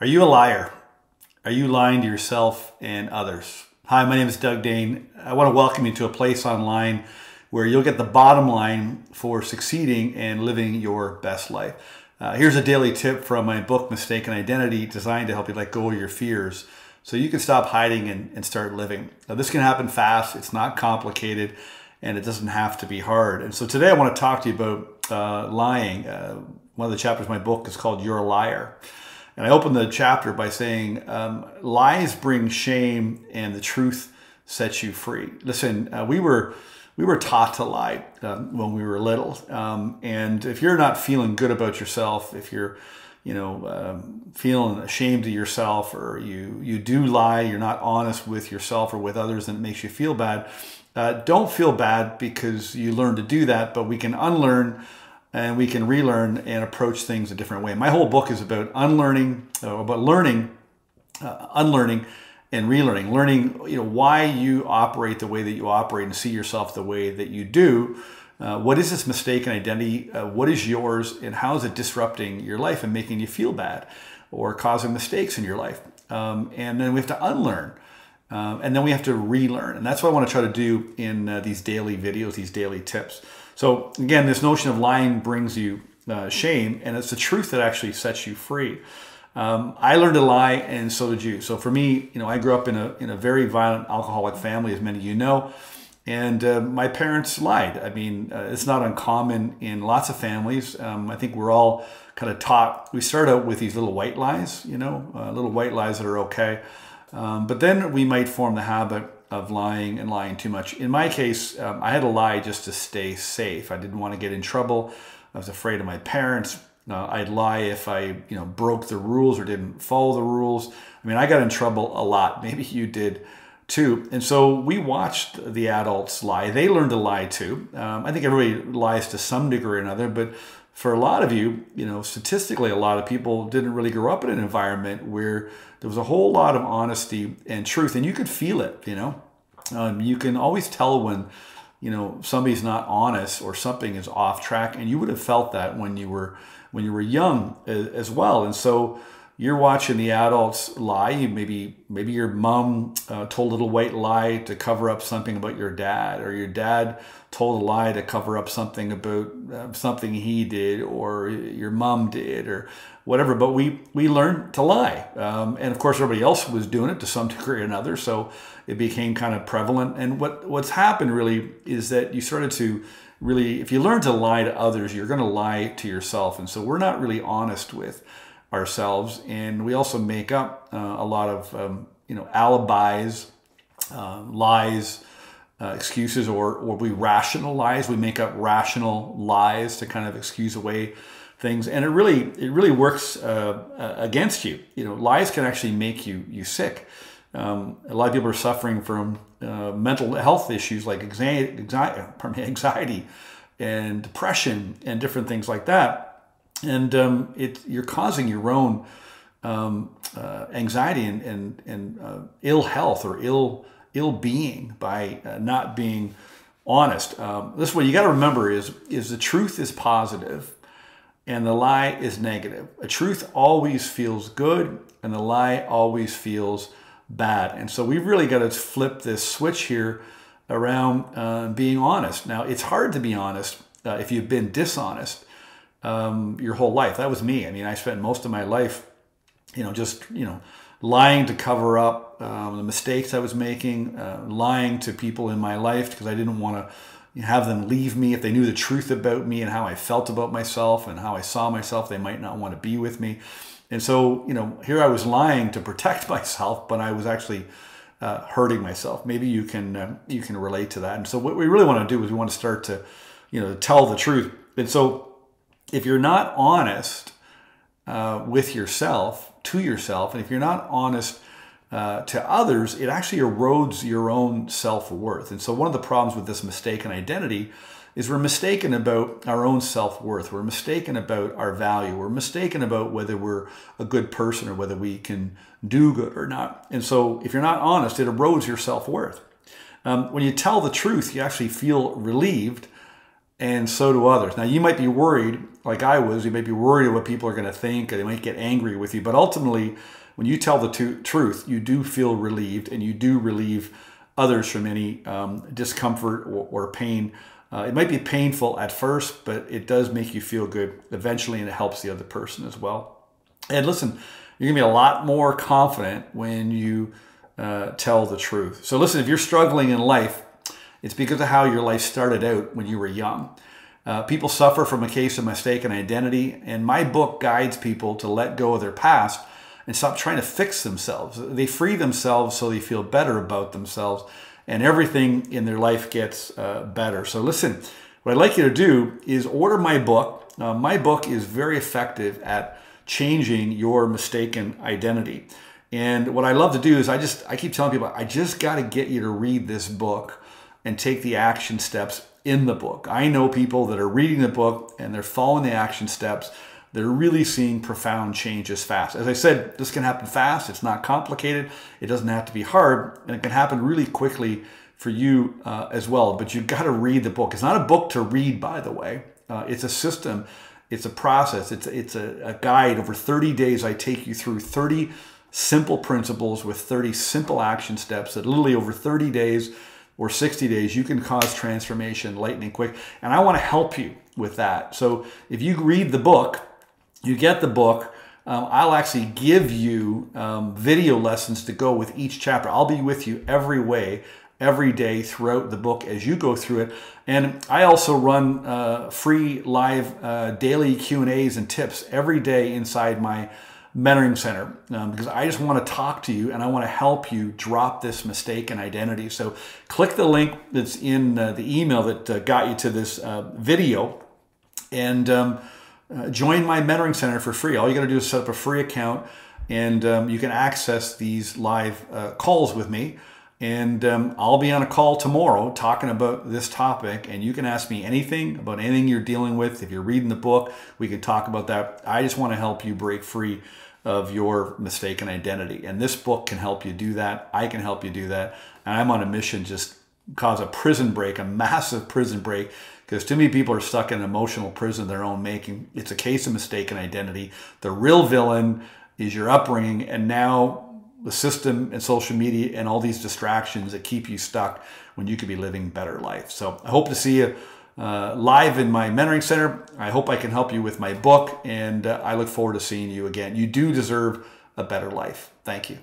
Are you a liar? Are you lying to yourself and others? Hi, my name is Dane. I want to welcome you to a place online where you'll get the bottom line for succeeding and living your best life. Here's a daily tip from my book, Mistaken Identity, designed to help you let go of your fears so you can stop hiding and start living. Now, this can happen fast. It's not complicated, and it doesn't have to be hard. And so today I want to talk to you about lying. One of the chapters of my book is called You're a Liar. And I open the chapter by saying, lies bring shame and the truth sets you free. Listen, we were taught to lie when we were little. And if you're not feeling good about yourself, if you're, feeling ashamed of yourself, or you do lie, you're not honest with yourself or with others, and it makes you feel bad, don't feel bad because you learn to do that, but we can unlearn and we can relearn and approach things a different way. My whole book is about unlearning, unlearning and relearning. Learning, why you operate the way that you operate and see yourself the way that you do. What is this mistaken identity? What is yours, and how is it disrupting your life and making you feel bad or causing mistakes in your life? And then we have to unlearn. And then we have to relearn. And that's what I want to try to do in these daily videos, these daily tips. So again, this notion of lying brings you shame, and it's the truth that actually sets you free. I learned to lie, and so did you. So for me, I grew up in a very violent alcoholic family, as many of you know, and my parents lied. I mean, it's not uncommon in lots of families. I think we're all kind of taught. We start out with these little white lies, little white lies that are okay. But then we might form the habit of lying and lying too much. In my case, I had to lie just to stay safe. I didn't want to get in trouble. I was afraid of my parents. I'd lie if I, broke the rules or didn't follow the rules. I mean, I got in trouble a lot. Maybe you did too. And so we watched the adults lie. They learned to lie too. I think everybody lies to some degree or another, but for a lot of you, statistically, a lot of people didn't really grow up in an environment where there was a whole lot of honesty and truth, and you could feel it. You can always tell when, somebody's not honest or something is off track, and you would have felt that when you were young as well. And so you're watching the adults lie. Maybe your mom told a little white lie to cover up something about your dad, or your dad told a lie to cover up something about something he did or your mom did or whatever. But we learned to lie. And of course, everybody else was doing it to some degree or another. So it became kind of prevalent. And what's happened really is that you started to really, if you learn to lie to others, you're going to lie to yourself. And so we're not really honest with ourselves. And we also make up a lot of, alibis, lies, excuses, or we rationalize. We make up rational lies to kind of excuse away things, and it really works against you. Lies can actually make you sick. A lot of people are suffering from mental health issues like anxiety and depression and different things like that. And you're causing your own anxiety and ill health or ill being by not being honest. This is what you got to remember is the truth is positive and the lie is negative. A truth always feels good and the lie always feels bad. And so we've really got to flip this switch here around being honest. Now, it's hard to be honest if you've been dishonest your whole life. That was me. I mean, I spent most of my life, lying to cover up the mistakes I was making, lying to people in my life because I didn't want to have them leave me. If they knew the truth about me and how I felt about myself and how I saw myself, they might not want to be with me. And so, here I was lying to protect myself, but I was actually hurting myself. Maybe you can relate to that. And so what we really want to do is we want to start to, tell the truth. And so if you're not honest with yourself, to yourself, and if you're not honest to others, it actually erodes your own self-worth. And so one of the problems with this mistaken identity is we're mistaken about our own self-worth. We're mistaken about our value. We're mistaken about whether we're a good person or whether we can do good or not. And so if you're not honest, it erodes your self-worth. When you tell the truth, you actually feel relieved, and so do others. Now, you might be worried like I was. You may be worried what people are going to think, or they might get angry with you. But ultimately, when you tell the truth, you do feel relieved, and you do relieve others from any discomfort or pain. It might be painful at first, but it does make you feel good eventually, and it helps the other person as well. And listen, you're going to be a lot more confident when you tell the truth. So listen, if you're struggling in life, it's because of how your life started out when you were young. People suffer from a case of mistaken identity, and my book guides people to let go of their past and stop trying to fix themselves. They free themselves so they feel better about themselves, and everything in their life gets better. So listen, what I'd like you to do is order my book. My book is very effective at changing your mistaken identity. And what I love to do is I keep telling people, I just got to get you to read this book and take the action steps in the book. I know people that are reading the book and they're following the action steps. They're really seeing profound changes fast. As I said, this can happen fast. It's not complicated. It doesn't have to be hard, and it can happen really quickly for you as well. But you've got to read the book. It's not a book to read, by the way. It's a system. It's a process. It's a guide. Over 30 days, I take you through 30 simple principles with 30 simple action steps that literally over 30 days or 60 days, you can cause transformation lightning quick. And I want to help you with that. So if you read the book, you get the book, I'll actually give you video lessons to go with each chapter. I'll be with you every day throughout the book as you go through it. And I also run free live daily Q&As and tips every day inside my mentoring center because I just want to talk to you and I want to help you drop this mistaken identity. So click the link that's in the email that got you to this video and join my mentoring center for free. All you got to do is set up a free account and you can access these live calls with me. And I'll be on a call tomorrow talking about this topic, and you can ask me anything about anything you're dealing with. If you're reading the book, we can talk about that. I just want to help you break free of your mistaken identity. And this book can help you do that. I can help you do that. And I'm on a mission just cause a prison break, a massive prison break, because too many people are stuck in an emotional prison of their own making. It's a case of mistaken identity. The real villain is your upbringing, and now the system and social media and all these distractions that keep you stuck when you could be living a better life. So I hope to see you live in my mentoring center. I hope I can help you with my book, and I look forward to seeing you again. You do deserve a better life. Thank you.